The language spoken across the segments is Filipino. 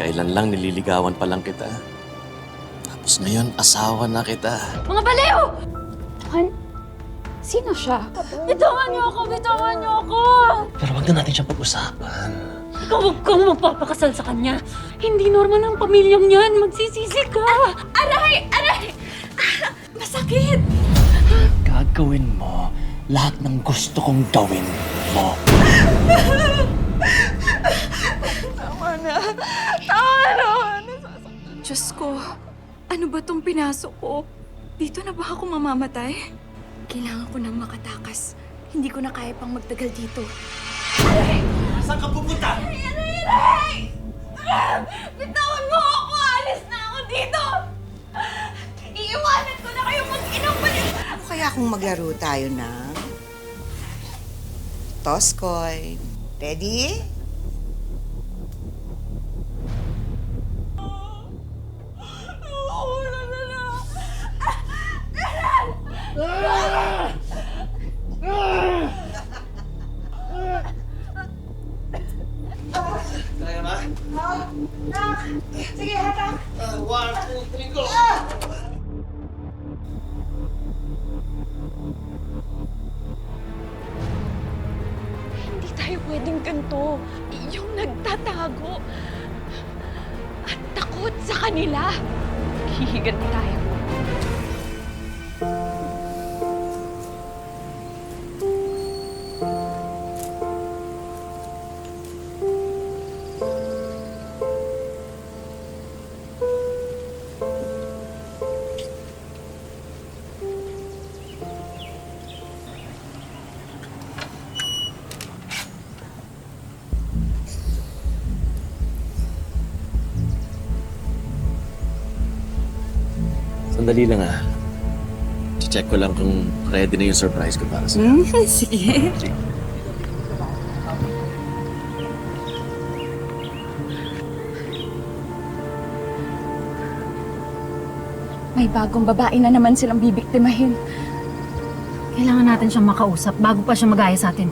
Kailan lang nililigawan pa lang kita. Tapos ngayon, asawa na kita. Mga baliw! Han, sino siya? Bitawan niyo ako! Bitawan niyo ako! Pero wag na natin siyang pag-usapan. Ikaw huwag kang magpapakasal sa kanya. Hindi normal ang pamilyang yan. Magsisisi ka. Aray! Aray! Masakit! Gagawin mo lahat ng gusto kong gawin mo. Tama na. Diyos ko, ano ba tong pinasok ko? Dito na ba ako mamamatay? Kailangan ko nang makatakas. Hindi ko na kaya pang magtagal dito. Saan ka pupunta? Aray! Bitawan mo ako! Alis na ako dito! Iiwanan ko na kayo mag-inang balik! Ano kaya kung maglaro tayo ng toss coin? Ready? Kaya ba? Sige, hatak! 1, 2, 3, go! Hindi tayo pwedeng ganito. Yung nagtatago at takot sa kanila. Hihiganti tayo. Sandali lang check ko lang kung ready na yung surprise ko para sa'yo. Sige. May bagong babae na naman silang bibiktimahin. Kailangan natin siyang makausap bago pa siya mag-aya sa atin.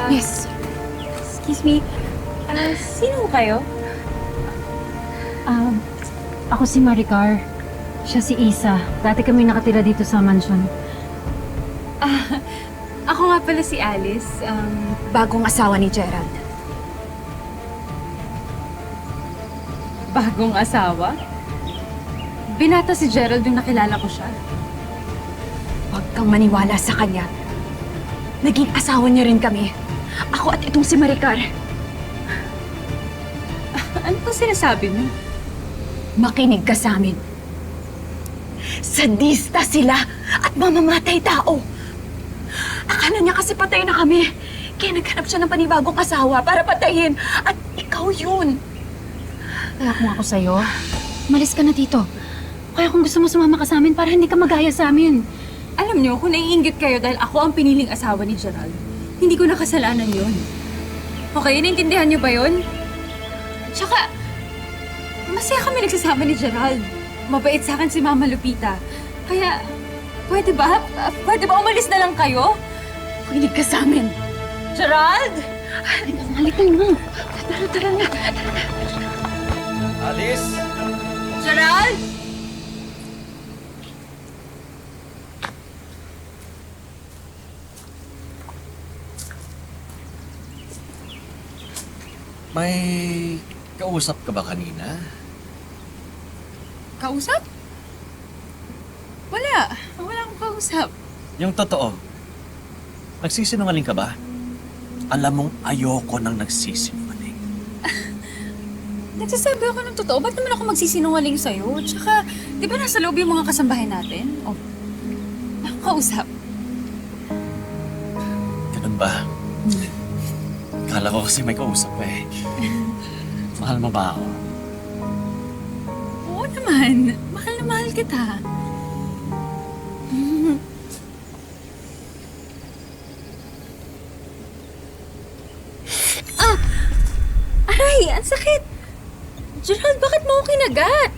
Yes. Excuse me, sino kayo? Ako si Maricar. Siya si Isa. Dati kami nakatira dito sa mansion. Ako nga pala si Alice, bagong asawa ni Gerald. Bagong asawa? Binata si Gerald yung nakilala ko siya. Huwag kang maniwala sa kanya. Naging asawa niya rin kami. Ako at itong si Maricar. Ano pa sinasabi mo? Makinig ka sa amin. Sadista sila at mamamatay tao. Akala niya kasi patay na kami. Kaya naghanap siya ng panibagong asawa para patayin. At ikaw yun. Kaya kung ako sa'yo, malis ka na dito. Kaya kung gusto mo sumama ka sa amin para hindi ka magaya sa amin. Alam niyo, kung naiinggit kayo dahil ako ang piniling asawa ni Gerald, hindi ko na kasalanan yun. Okay, naintindihan niyo ba yun? Tsaka, masaya kami nagsasama ni Gerald. Mabait sa akin si Mama Lupita. Kaya, pwede ba? Pwede ba umalis na lang kayo? Makinig ka sa amin. Gerald! Halika na. Tara na. Alice! Gerald! May kausap ka ba kanina? Kausap? Wala. Wala akong kausap. Yung totoo. Nagsisinungaling ka ba? Alam mong ayoko nang nagsisinungaling. Nagsasabi ako ng totoo. Ba't naman ako magsisinungaling sa'yo? Tsaka, di ba nasa loob yung mga kasambahay natin? O, kausap. Ganun ba? Kala ko kasi may kausap eh. Mahal mo ba ako? Oo naman. Mahal na mahal kita. Ang sakit! Gerald, bakit mo ako kinagat?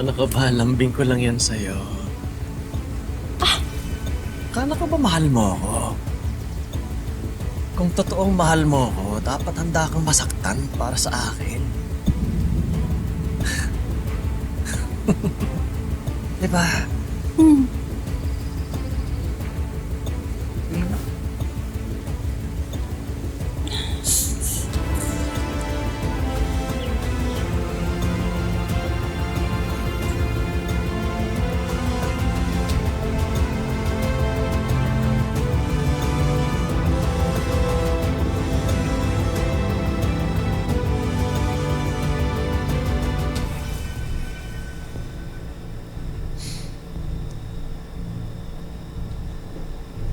Ano ka ba? Lambing ko lang yan sa'yo. Kala ko ba mahal mo ako? Kung totoong mahal mo ako, dapat handa kang masaktan para sa akin. Diba?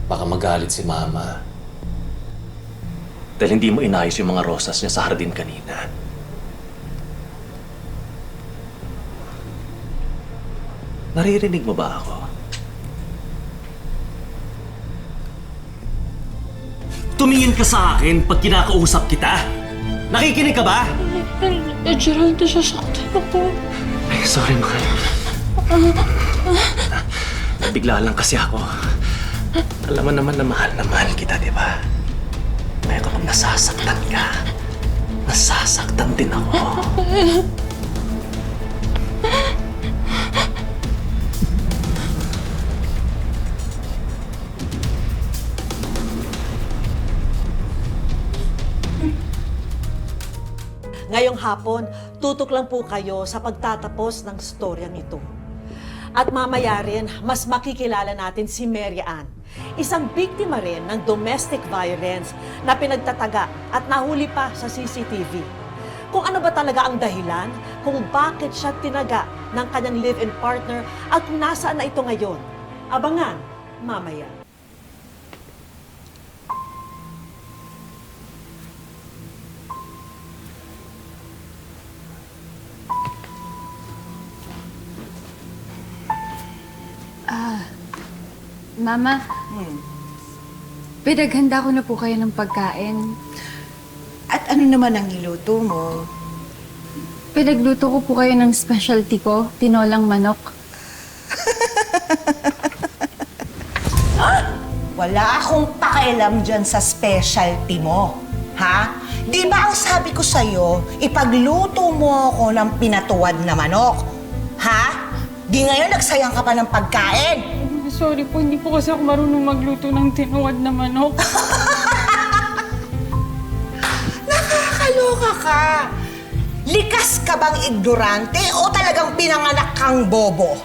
Baka magalit si Mama. Dahil hindi mo inayos yung mga rosas niya sa hardin kanina. Naririnig mo ba ako? Tumingin ka sa akin pag kinakausap kita. Nakikinig ka ba? Gerald, nasasaktan ako. Ay, sorry, mahal. Bigla lang kasi ako. Alam mo naman na mahal kita, di ba? Kaya kapag nasasaktan ka, nasasaktan din ako. Ngayong hapon, tutok lang po kayo sa pagtatapos ng storyang ito. At mamaya rin, mas makikilala natin si Mary Ann, isang biktima rin ng domestic violence na pinagtataga at nahuli pa sa CCTV. Kung ano ba talaga ang dahilan, kung bakit siya tinaga ng kanyang live-in partner at kung nasaan na ito ngayon. Abangan, mamaya. Mama, pinaghanda ko na po kayo ng pagkain. At ano naman ang niluto mo? Pinagluto ko po kayo ng specialty ko, tinolang manok. Wala akong pakialam dyan sa specialty mo. Ha? Di ba ang sabi ko sa'yo, ipagluto mo ako ng pinatuwad na manok? Ha? Di ngayon nagsayang ka pa ng pagkain? Sorry po, hindi po kasi ako marunong magluto ng tinuwad na manok. Nakakaloka ka. Likas ka bang ignorante o talagang pinanganak kang bobo?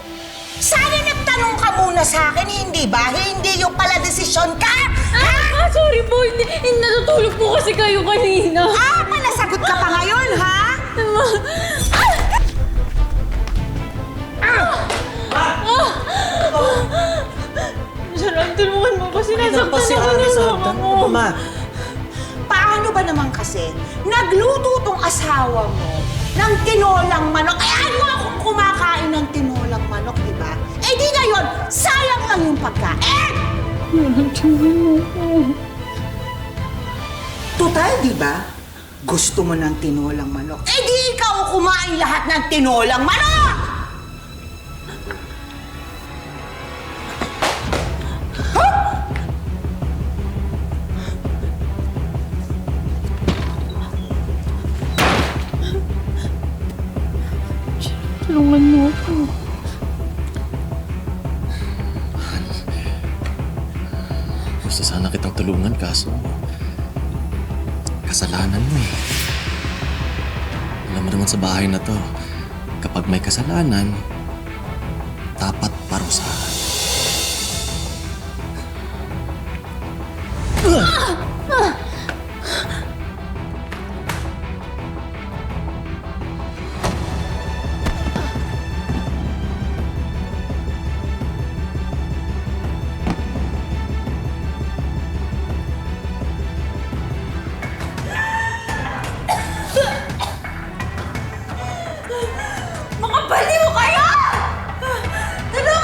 Sana nagtanong ka muna sa akin, hindi ba? Hindi yung pala desisyon ka! Ha? Sorry po, hindi natutulog po kasi kayo kanina. Panasagot ka pa ngayon, ha? Gerald, tulungan mo kasi nasaktan ako ng mama mo. Mama, Paano ba naman kasi nagluto tong asawa mo ng tinolang manok? Eh, ano akong kumakain ng tinolang manok, di ba? Eh, di ngayon, sayang lang yung pagkain! Total, di ba? Gusto mo ng tinolang manok. Eh, di ikaw kumain lahat ng tinolang manok! Tulungan mo ako. gusto sana kitang tulungan kaso kasalanan mo eh. Alam mo naman sa bahay na to, kapag may kasalanan, dapat parusahan. Mga baliw kayo! Tulungan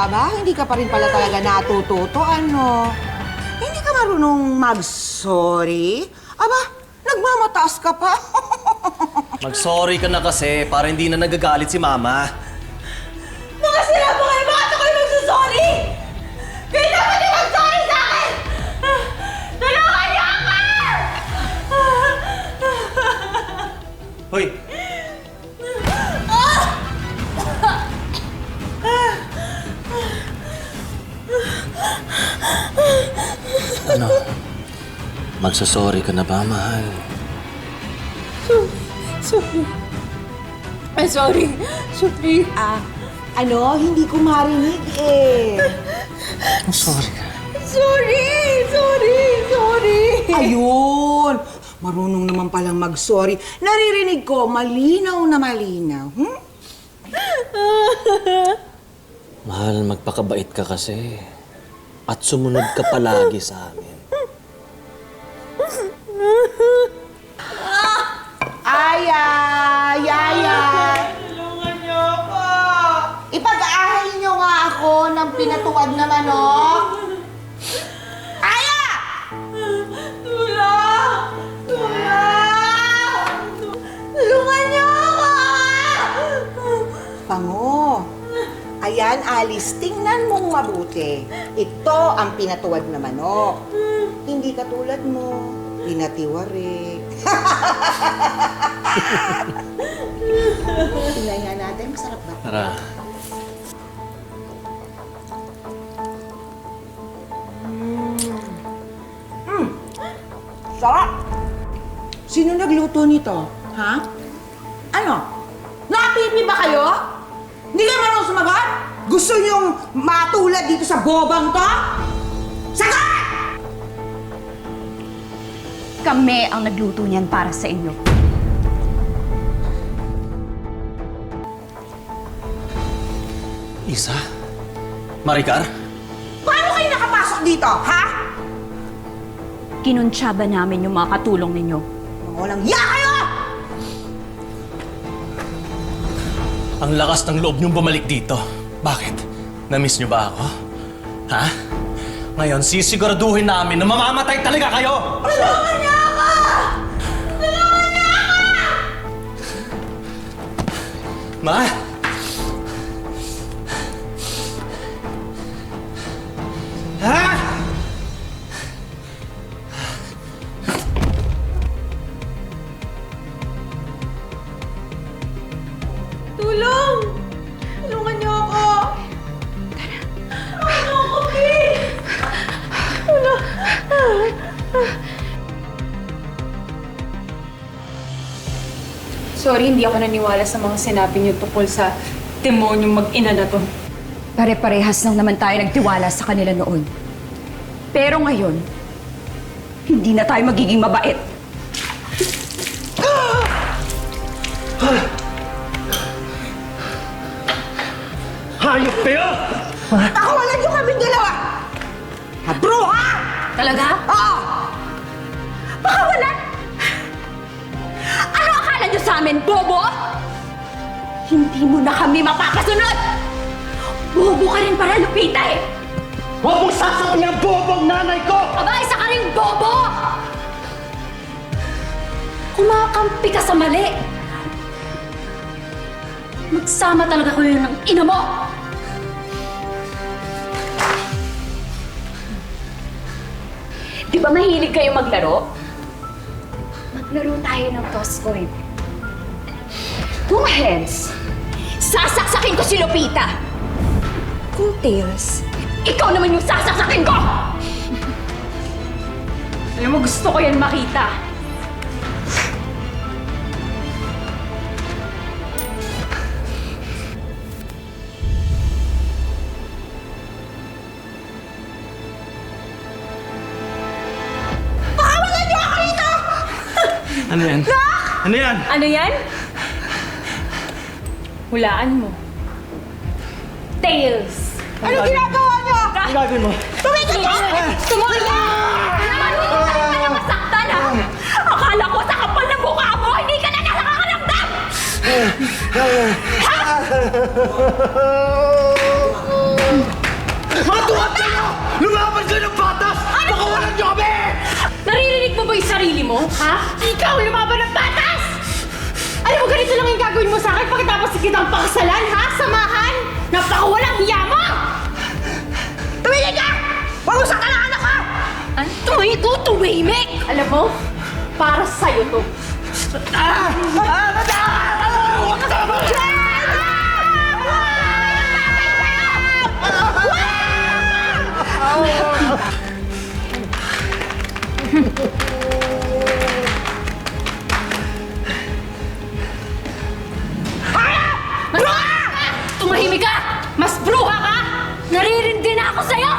Aba, hindi ka pa rin pala talaga natututo, ano? Hindi ka marunong mag-sorry? Aba, nagmamataas ka pa. Mag-sorry ka na kasi para hindi na nagagalit si Mama. Mga sila mo kayo, bakit ako yung magsusorry? Kayo dapat yung mag-sorry sa akin! Tulungan niyo ako! Hoy! Ano? Magsasorry ka na ba, mahal? Sorry. Sorry. Hindi ko marinig eh. Sorry ka. Sorry. Ayun! Marunong naman palang mag-sorry. Naririnig ko, malinaw na malinaw. Mahal, magpakabait ka kasi. At sumunod ka palagi sa amin. Yaya! Tulungan niyo ako! Ipag-aahay niyo nga ako ng pinatuwad na manok. Aya! Tulong! Tulungan niyo ako! Pango! Ayan, Alice, tingnan mong mabuti. Ito ang pinatuwad na manok. Hindi katulad mo, pinatiwarik. Tingnan nga natin, masarap ba? Tara. Sarap! Sino nagluto nito? Ha? Ano? Napipi ba kayo? Hindi kayo marunong sumagot? Gusto niyong matulad dito sa bobang to? Sagot! Kami ang nagluto niyan para sa inyo. Isa? Maricar? Paano kayo nakapasok dito, ha? Kinuntsaba namin yung mga katulong ninyo. Mga walang ya kayo! Ang lakas ng loob niyong bumalik dito. Bakit? Na-miss niyo ba ako? Ha? Ngayon, sisiguraduhin namin na mamamatay talaga kayo! Tulungan niyo ako! Tulungan niyo ako! Ma? Ha? Tulong! Tulungan niyo ako! Tulungan niyo ako, please! Sorry, hindi ako naniwala sa mga sinabi niyo tungkol sa demonyong mag-ina na to. Pare-parehas lang naman tayo nagtiwala sa kanila noon. Pero ngayon, hindi na tayo magiging mabait. Hayop kayo! Pakawalan niyo kaming dalawa! Bruha! Talaga? Oo! Pakawalan! Ano akala niyo sa amin, bobo? Hindi mo na kami mapapasunod! Bobo ka rin para, Lupita eh! Huwag mong sasabihin ang bobong nanay ko! Aba, isa ka rin bobo! Kumakampi ka sa mali! Magsama talaga kayo ng ina mo! Di ba mahilig kayo maglaro? Maglaro tayo ng toss coin. Kung heads, sasaksakin ko si Lupita. Kung tails, ikaw naman yung sasaksakin ko! Alam mo, gusto ko yan makita. Ano yan? Ano yan? Ano yan? Hulaan mo. Tails! Ano ginagawa niyo? Ano gagawin mo? Tumigil ka! Tumigil ka! Marunong ka na masaktan, ha? Akala ko sa kapal na mukha mo, hindi ka na nakakaramdam! Ha? sarili mo, ha? Ikaw lumaban ng batas! Alam mo, ganito lang yung gagawin mo sa akin pagkatapos kitang pakasalan, ha? Samahan? Napakawalang hiya mo! Tumigil ka! Huwag mo saktan ang anak ko! Tumahimik! Alam mo, para sa'yo to. Tumahimik ka! Mas bruha ka! Naririndi na ako sa'yo!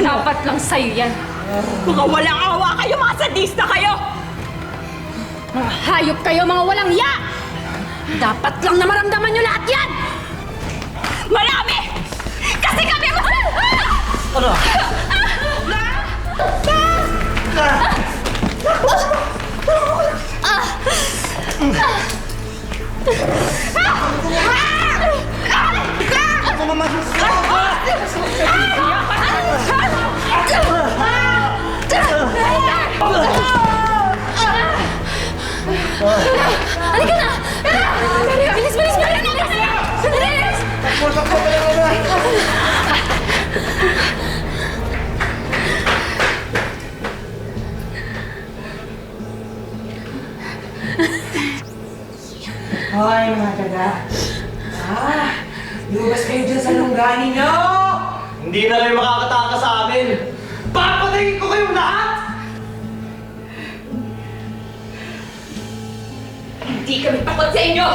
Dapat lang sa'yo yan. Mga walang awa kayo, mga sadista kayo! Mga hayop kayo, mga walang ya! Dapat lang na maramdaman nyo lahat yan! Marami! Kasi kami mo... Ano? Halika na! Bilis, bilis, bilis! Bilis! Hoy, mga daga. Lumabas kayo dyan sa lungganin nyo! Hindi na kayo makakatakas sa amin! Papatayin ko kayong lahat! Hindi kami takot sa inyo!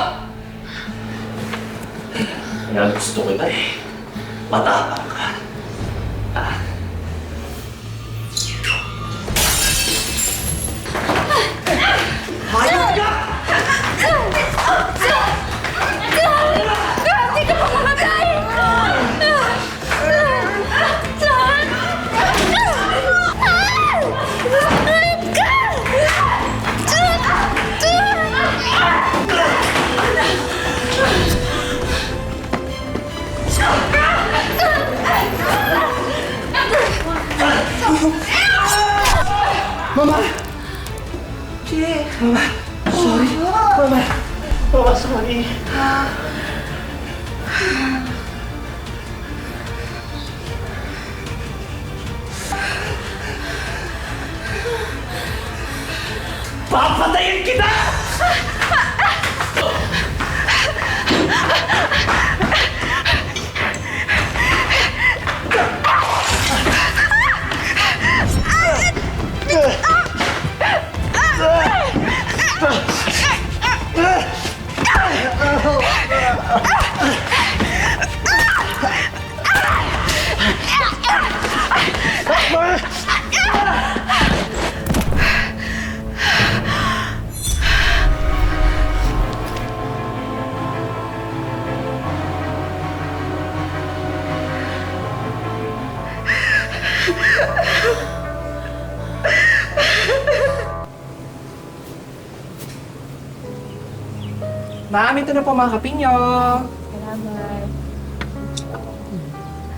Kaya gusto kita eh. Matapang ka. Hayop ka! Hindi ka pa mamatay! Mama! Che! Mama! Sorry! Mama! Mama, sorry! Papatayin kita! Ma'am, ito na po mga kape nyo.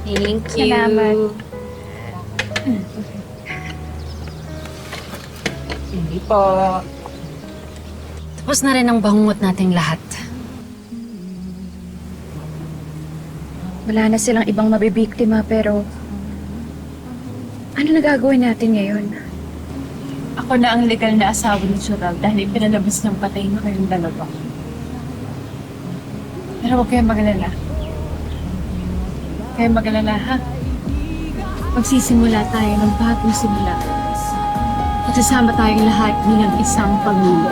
Thank you. Salamat. Hindi po. Tapos na rin ang bangungot nating lahat. Wala na silang ibang mabibiktima pero... Ano nagagawin natin ngayon? Ako na ang legal na asawa ni Churag dahil ipinalabas ng patay na kayong dalawa. Pero huwag kayong magalala. Huwag kayong magalala, ha? Magsisimula tayo ng bagong simula. Magsasama tayong lahat bilang isang pamilya.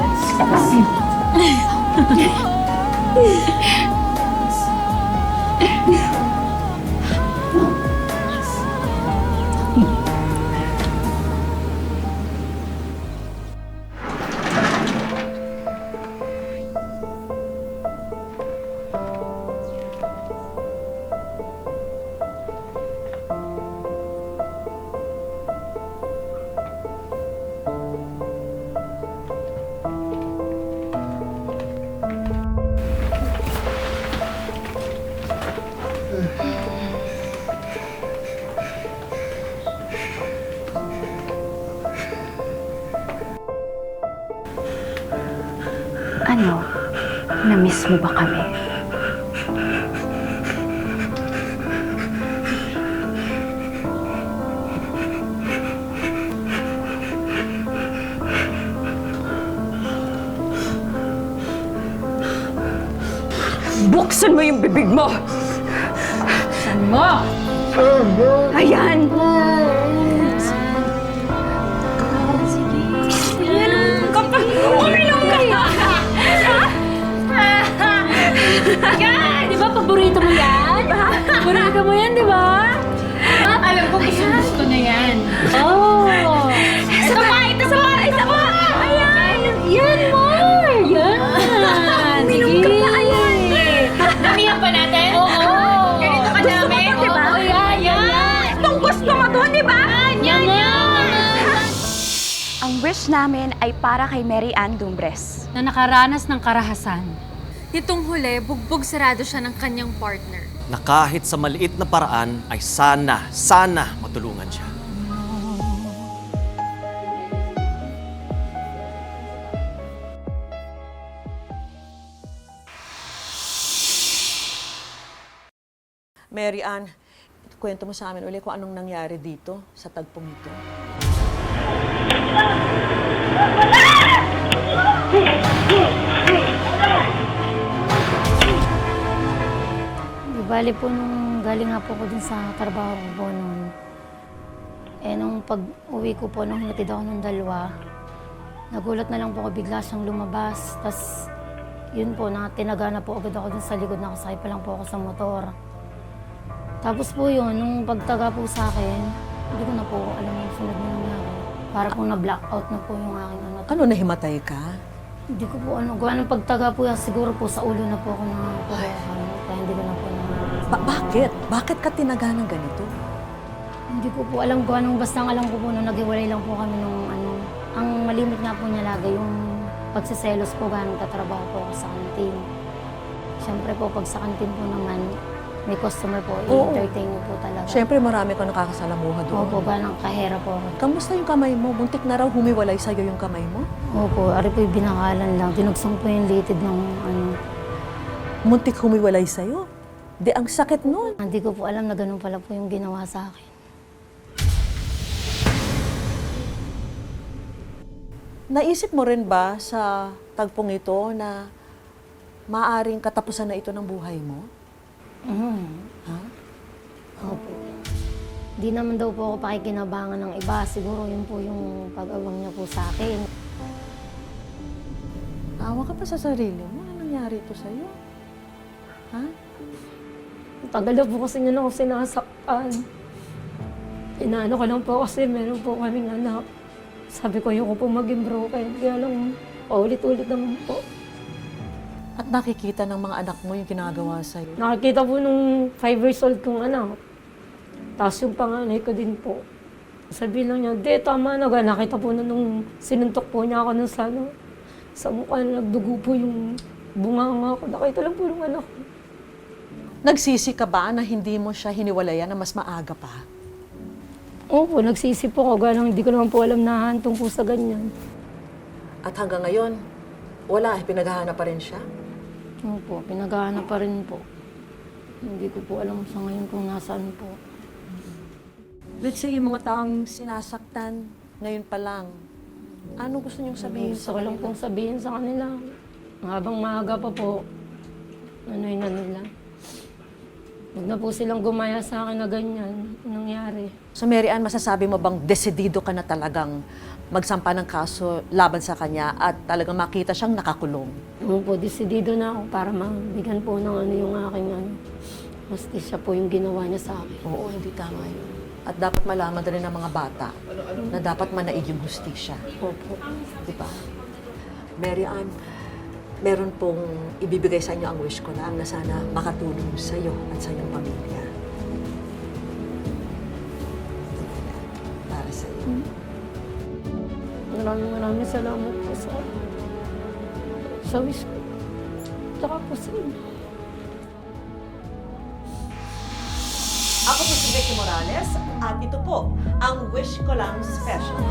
mo, na-miss mo ba kami? Buksan mo yung bibig mo! Saan mo? Ayan! Yan! Di ba paborito mo yan? Paborito mo yan, di ba? Alam ko gusto na yan. Oh! Isa pa! Isa pa! Isa pa! Ayan! Yan, more! Yan! Uminom ka pa, ayan! Damihan pa natin? Oo! Ganito ka dami? Di ba? Oo, yan! Yan! Itong gusto mo to, di ba? Yan! Ang wish namin ay para kay Mary Ann Dumbres. Na nakaranas ng karahasan. Nitong huli, bugbog sarado siya ng kanyang partner. Na kahit sa maliit na paraan ay sana matulungan siya. Mary Ann, kwento mo sa amin uli kung anong nangyari dito sa tagpong ito. Di bali po nung galing nga po ko dun sa trabaho ko po noon. Nung pag-uwi ko po, nung hinatid ako ng dalawa, nagulat na lang po ako bigla siyang lumabas. Tapos, yun po, tinaga na po agad ako dun sa likod, nakasakay pa lang po ako sa motor. Tapos po yun, nung pagtaga po sa akin, hindi ko na po alam yung sunod na nangyari. Para po na-blackout na po yung aking ano. Ano, nahimatay ka? Hindi ko po ano, gawa ng pagtaga po, siguro po sa ulo na po ako nakakuha. Kaya hindi ko na po na... Bakit? Bakit ka tinaga ng ganito? Hindi ko po alam kung anong, basta ang alam ko po nung naghiwalay lang po kami nung ano. Ang malimit nga po niya lagi, yung pagsiselos po ganun katrabaho po ako sa kantin. Siyempre po, pag sa kantin po naman, may customer po, i-entertain niyo po talaga. Siyempre, marami ka nakakasalamuha doon. Opo, ganang kahera po ako. Kamusta yung kamay mo? Buntik na raw humiwalay sa'yo yung kamay mo? Opo, ari po yung binakalan lang. Tinugsong po yung litid ng ano. Muntik humiwalay sa'yo? Di, ang sakit nun. Hindi ko po alam na ganun pala po yung ginawa sa akin. Naisip mo rin ba sa tagpong ito na maaring katapusan na ito ng buhay mo? Ha? Opo. Di naman daw po ako pakikinabangan ng iba. Siguro yun po yung pag-awang niya po sa akin. Awa ka pa sa sarili mo. Ano nangyari ito sa'yo? Ha? Tagal na po kasi niya na ako sinasaktan. Inaano ko lang po kasi meron po kaming anak. Sabi ko yung po maging broken. Kaya lang, paulit-ulit naman po. At nakikita ng mga anak mo yung ginagawa sa'yo. Nakikita po nung 5 years old kong anak. Tapos yung panganay ko din po. Sabi lang niya, di, tama na. Nakita po na nung sinuntok po niya ako ng sa mukha na nagdugo po yung bunganga ko. Nakita lang po ng anak ko. Nagsisi ka ba na hindi mo siya hiniwalayan na mas maaga pa? Opo, nagsisi po ako. Galang hindi ko naman po alam na hantong po sa ganyan. At hanggang ngayon, wala, pinaghahanap pa rin siya? Opo, pinaghahanap pa rin po. Hindi ko po alam sa ngayon kung nasaan po. Let's say, yung mga taong sinasaktan ngayon pa lang, ano gusto niyong sabihin Gusto ko lang pong sabihin sa kanila. Habang maaga pa po, ano yun na nila. Huwag na po silang gumaya sa akin na ganyan. Anong nangyari? So Mary Ann, masasabi mo bang desidido ka na talagang magsampa ng kaso laban sa kanya at talagang makita siyang nakakulong? Opo, desidido na ako para mabigyan po ng ano yung aking ano. Justisya po yung ginawa niya sa akin. Oo, hindi tama yun. At dapat malaman rin ng mga bata na dapat manaig yung hustisya. Opo. Di ba? Mary Ann, meron pong ibibigay sa inyo ang wish ko lang na sana makatulong sa iyo at sa iyong pamilya. Para sa iyo. Maraming salamat po sa wish ko. Tsaka po sa inyo. Ako po si Vicky Morales at ito po ang Wish Ko Lang Special.